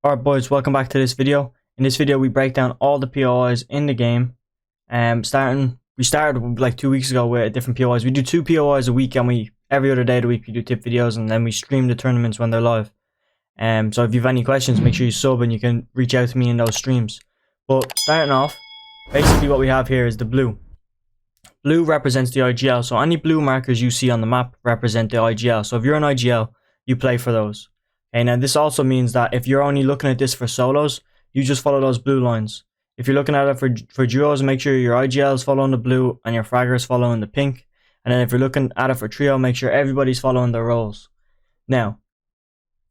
Alright boys, welcome back to this video. In this video we break down all the POIs in the game. We started like 2 weeks ago with different POIs. We do 2 POIs a week, and every other day of the week we do tip videos, and then we stream the tournaments when they're live. So if you have any questions, make sure you sub and you can reach out to me in those streams. But starting off, basically what we have here is the blue. Blue represents the IGL, so any blue markers you see on the map represent the IGL. So if you're an IGL, you play for those. Okay, now this also means that if you're only looking at this for solos, you just follow those blue lines. If you're looking at it for duos, make sure your IGL is following the blue and your fraggers following the pink. And then if you're looking at it for trio, make sure everybody's following their roles. Now,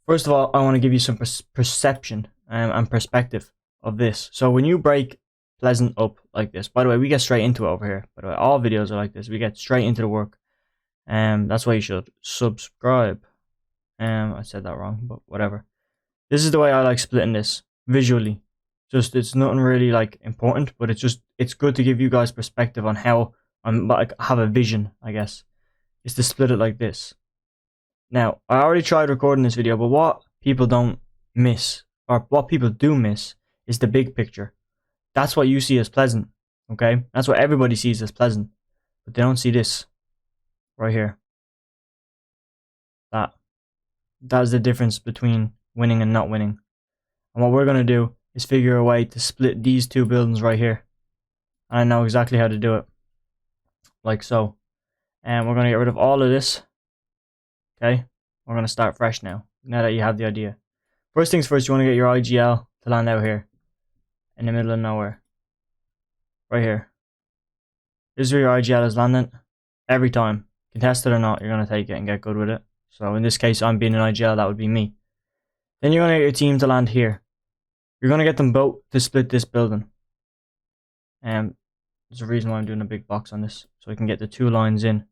first of all, I want to give you some perception and perspective of this. So when you break Pleasant up like this, by the way, we get straight into it over here. By the way, all videos are like this. We get straight into the work. That's why you should subscribe. I said that wrong, but whatever. This is the way I like splitting this visually. Just, it's nothing really like important, but it's good to give you guys perspective on how I'm like have a vision, I guess. Is to split it like this. Now, I already tried recording this video, but what people don't miss, or what people do miss, is the big picture. That's what you see as Pleasant, okay? That's what everybody sees as Pleasant, but they don't see this right here. That is the difference between winning and not winning. And what we're going to do is figure a way to split these two buildings right here. And I know exactly how to do it. Like so. And we're going to get rid of all of this. Okay? We're going to start fresh now that you have the idea. First things first, you want to get your IGL to land out here. In the middle of nowhere. Right here. This is where your IGL is landing. Every time. Contested or not, you're going to take it and get good with it. So in this case, I'm being an IGL, that would be me. Then you're going to get your team to land here. You're going to get them both to split this building. There's a reason why I'm doing a big box on this, so I can get the 2 lines in.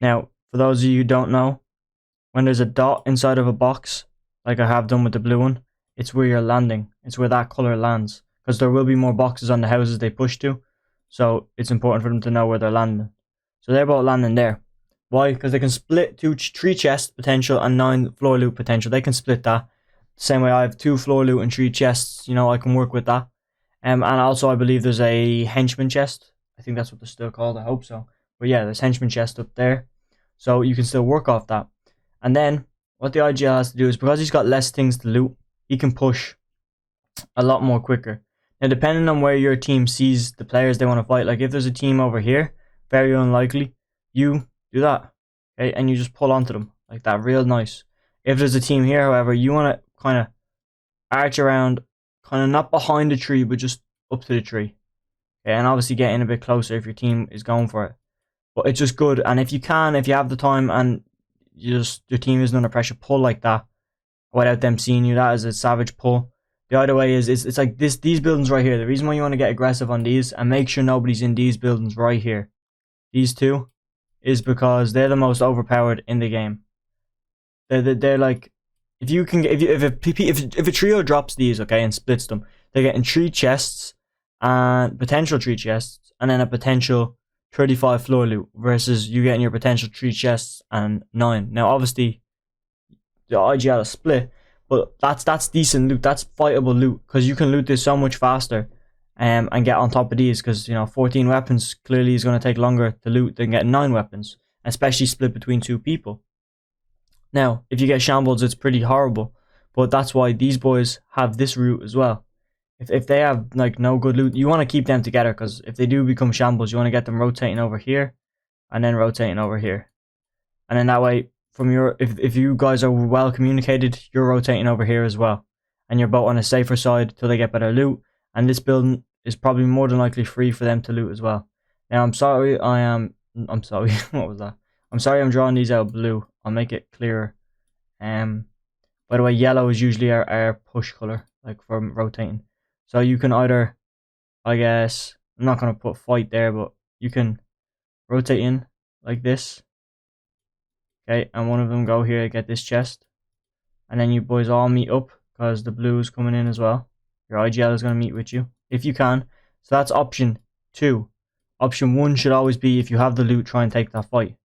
Now, for those of you who don't know, when there's a dot inside of a box, like I have done with the blue one, it's where you're landing. It's where that color lands. Because there will be more boxes on the houses they push to. So it's important for them to know where they're landing. So they're both landing there. Why? Because they can split 3 chest potential and 9 floor loot potential. They can split that. Same way I have 2 floor loot and 3 chests. You know, I can work with that. And also I believe there's a henchman chest. I think that's what they're still called. I hope so. But yeah, there's henchman chest up there. So you can still work off that. And then what the IGL has to do is, because he's got less things to loot, he can push a lot more quicker. Now, depending on where your team sees the players they want to fight, like if there's a team over here, very unlikely, you do that, okay, and you just pull onto them like that, real nice. If there's a team here, however, you want to kind of arch around, kind of not behind the tree, but just up to the tree, okay, and obviously get in a bit closer if your team is going for it. But it's just good, and if you have the time and your team isn't under pressure, pull like that without them seeing you. That is a savage pull. The other way is it's like these buildings right here. The reason why you want to get aggressive on these and make sure nobody's in these buildings right here, these two, is because they're the most overpowered in the game. They're like, if a trio drops these, okay, and splits them, they're getting 3 chests and potential 3 chests and then a potential 35 floor loot versus you getting your potential 3 chests and 9. Now obviously the IGL is split, but that's decent loot. That's fightable loot because you can loot this so much faster. And get on top of these, because you know 14 weapons clearly is going to take longer to loot than getting 9 weapons, especially split between 2 people. Now, if you get shambles, it's pretty horrible, but that's why these boys have this route as well. If they have like no good loot, you want to keep them together, because if they do become shambles, you want to get them rotating over here, and then rotating over here, and then that way, from if you guys are well communicated, you're rotating over here as well, and you're both on a safer side till they get better loot. And this building is probably more than likely free for them to loot as well. Now, I'm sorry, I'm sorry, what was that? I'm sorry I'm drawing these out blue. I'll make it clearer. By the way, yellow is usually our push color, like for rotating. So you can either, I guess, I'm not going to put fight there, but you can rotate in like this. Okay, and one of them go here, get this chest. And then you boys all meet up, because the blue is coming in as well. Your IGL is going to meet with you, if you can. So that's option 2. Option 1 should always be, if you have the loot, try and take that fight.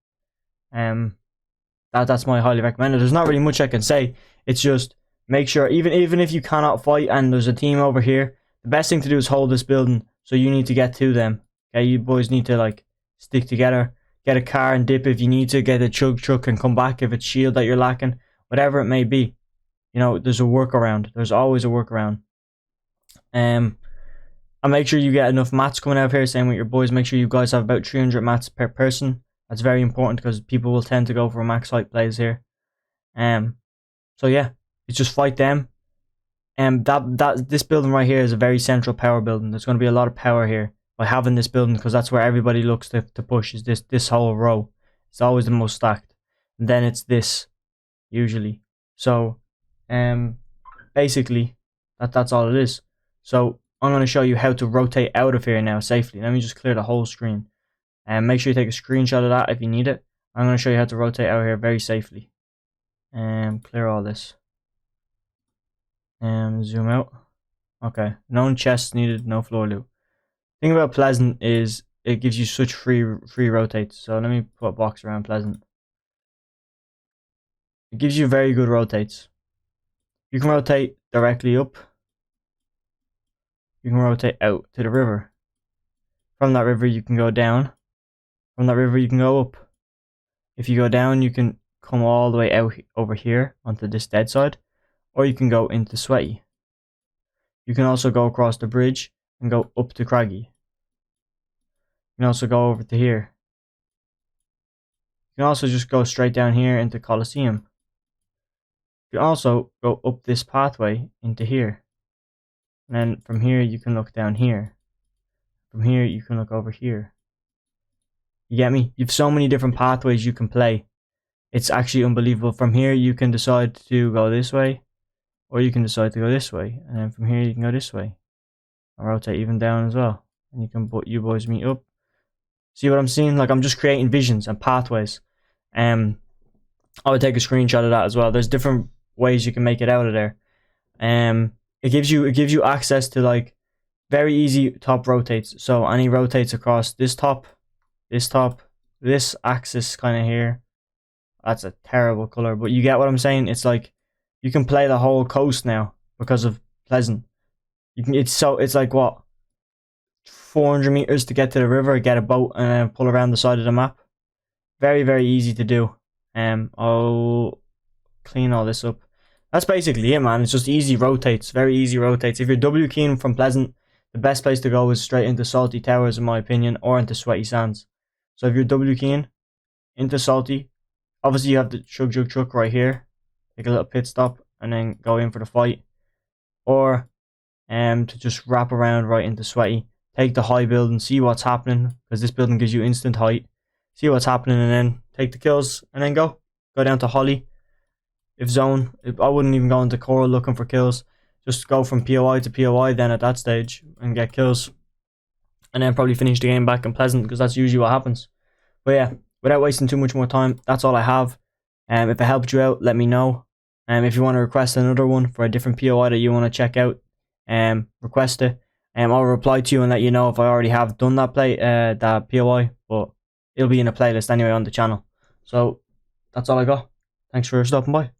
That's my highly recommended. There's not really much I can say. It's just make sure, even if you cannot fight and there's a team over here, the best thing to do is hold this building. So you need to get to them. Okay, you boys need to like stick together. Get a car and dip if you need to. Get a chug truck and come back if it's shield that you're lacking. Whatever it may be. You know, there's a workaround. There's always a workaround. And make sure you get enough mats coming out of here. Same with your boys. Make sure you guys have about 300 mats per person. That's very important because people will tend to go for max height plays here. So yeah, it's just fight them. And this building right here is a very central power building. There's going to be a lot of power here by having this building because that's where everybody looks to push. Is this whole row? It's always the most stacked. And then it's this usually. So, basically, that's all it is. So I'm going to show you how to rotate out of here now safely. Let me just clear the whole screen. And make sure you take a screenshot of that if you need it. I'm going to show you how to rotate out here very safely. And clear all this. And zoom out. Okay, no chests needed, no floor loot. Thing about Pleasant is it gives you such free rotates. So let me put a box around Pleasant. It gives you very good rotates. You can rotate directly up. You can rotate out to the river. From that river you can go down. From that river you can go up. If you go down you can come all the way out over here onto this dead side. Or you can go into Sweaty. You can also go across the bridge and go up to Craggy. You can also go over to here. You can also just go straight down here into Coliseum. You can also go up this pathway into here. And then from here you can look down here. From here you can look over here. You get me? You have so many different pathways you can play. It's actually unbelievable. From here you can decide to go this way. Or you can decide to go this way. And then from here you can go this way. And rotate even down as well. And you boys meet up. See what I'm seeing? Like I'm just creating visions and pathways. I would take a screenshot of that as well. There's different ways you can make it out of there. It gives you access to like very easy top rotates. So any rotates across this top, this axis kind of here. That's a terrible color, but you get what I'm saying. It's like you can play the whole coast now because of Pleasant. You can. It's like what 400 meters to get to the river, get a boat, and then pull around the side of the map. Very, very easy to do. I'll clean all this up. That's basically it, man. It's just easy rotates, very easy rotates. If you're W keying from Pleasant, the best place to go is straight into Salty Towers, in my opinion, or into Sweaty Sands. So if you're W keying into Salty, obviously you have the chug truck right here. Take a little pit stop and then go in for the fight, or to just wrap around right into Sweaty. Take the high building, see what's happening because this building gives you instant height. See what's happening and then take the kills and then go down to Holly. I wouldn't even go into Coral looking for kills. Just go from POI to POI then at that stage and get kills, and then probably finish the game back in Pleasant because that's usually what happens. But yeah, without wasting too much more time, that's all I have. If it helped you out, let me know. If you want to request another one for a different POI that you want to check out, request it. I'll reply to you and let you know if I already have done that that POI, but it'll be in a playlist anyway on the channel. So that's all I got. Thanks for stopping by.